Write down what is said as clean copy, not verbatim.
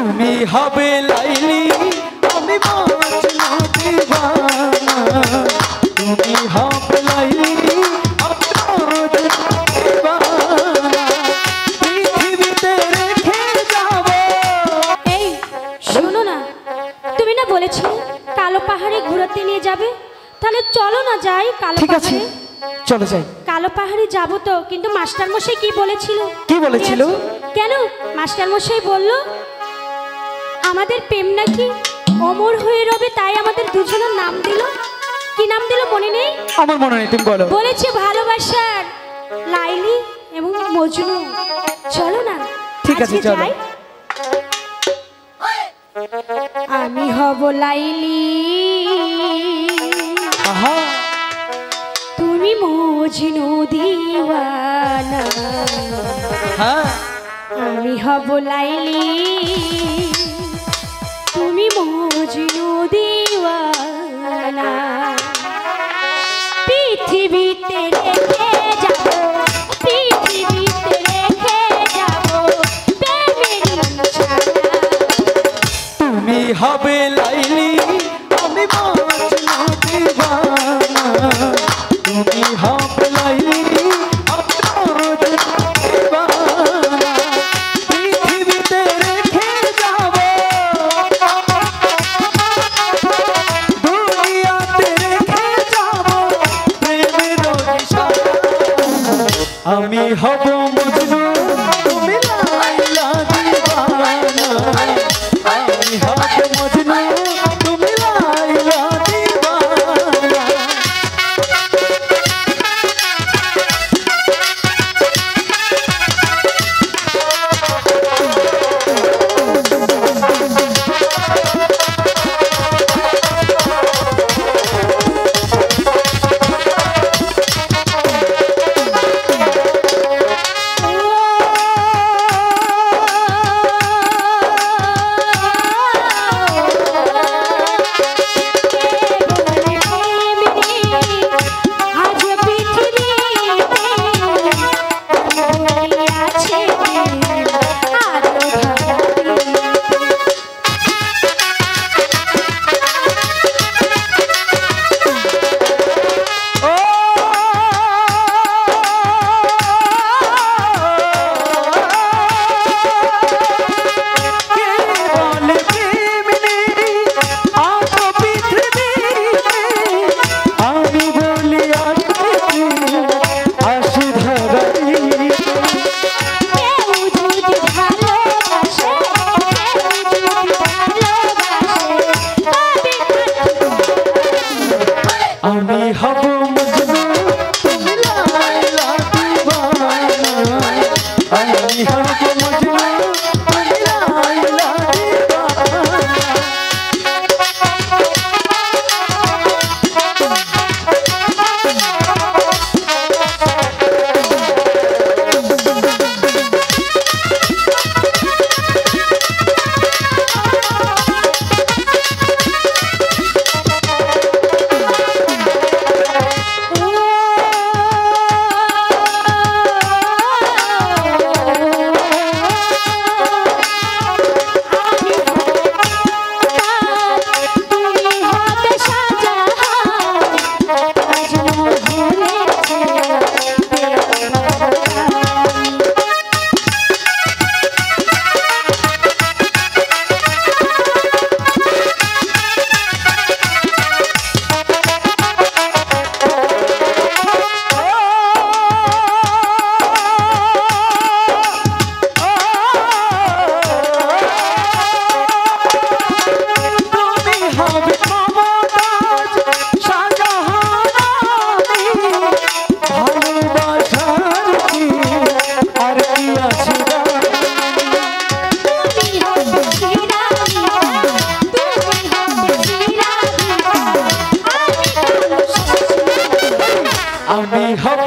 তুমি হবে লাইলি আমি মজনু দিওয়ানা তুমি হবে লাইলি আমি মজনু দিওয়ানা পৃথিবীতে রেখে যাব। এই শোনো না, তুমি না বলেছিলে কালো পাহাড়ে ঘুরতে নিয়ে যাবে, তাহলে চলো না যাই কালো পাহাড়ে। চলো যাই। কালো পাহাড়ে যাবো তো, কিন্তু মাস্টার মশাই কি বলেছিল? কি বলেছিল? কেন মাস্টার মশাই বলল আমাদের প্রেম নাকি অমর হয়ে রবে, তাই আমাদের দুজনের নাম দিল। কি নাম দিল মনে নেই? আমার মনে নেই, তুমি বলো। বলেছে ভালোবাসার লাইলি এবং মজনু। চলো না। ঠিক আছে চলো। আমি হব লাইলি তুমি মজনু দিওয়ানা। হ্যাঁ আমি হব লাইলি তুমি মজনু দিওয়ানা। পৃথিবীতে রেখে যাব, পৃথিবীতে রেখে যাব প্রেমের নিশানা। তুমি হবে লাইলি আমি মজনু দিওয়ানা তুমি হবে লাইলি আমি মজনু দিওয়ানা পৃথিবীতে রেখে যাব দুনিয়াতে রেখে যাব প্রেমের নিশানা। আমি হব মজনু তুমি লাইলা দিওয়ানা আমি হব মজনু তুমি লাইলা দিওয়ানা। আমি হব মজনু তুমি লাইলা দিওয়ানা আমি হব মজনু তুমি লাইলা দিওয়ানা। আমি হব